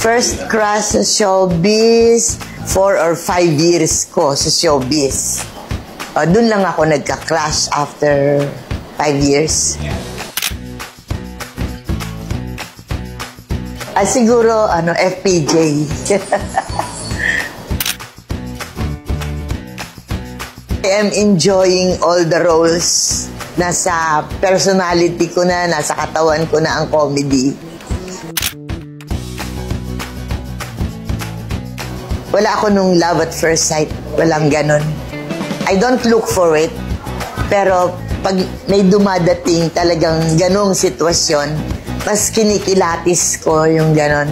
First crush sa showbiz, 4 or 5 years ko sa showbiz. Doon lang ako nagka-crush after 5 years. Siguro, FPJ. I am enjoying all the roles. Nasa personality ko na, nasa katawan ko na ang comedy. Wala ako nung love at first sight. Walang ganon. I don't look for it. Pero pag may dumadating talagang ganong sitwasyon, mas kinikilatis ko yung ganon.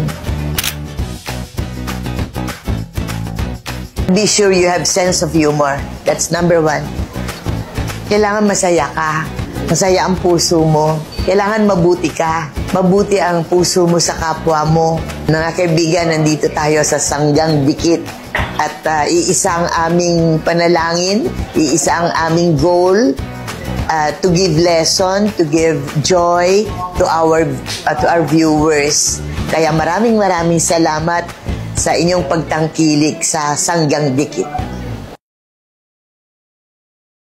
Be sure you have sense of humor. That's number 1. Kailangan masaya ka. Masaya ang puso mo. Kailangan mabuti ka. Mabuti ang puso mo sa kapwa mo. Mga kaibigan, nandito tayo sa Sanggang Dikit. At iisa ang aming panalangin, iisa ang aming goal, to give lesson, to give joy to our viewers. Kaya maraming salamat sa inyong pagtangkilik sa Sanggang Dikit.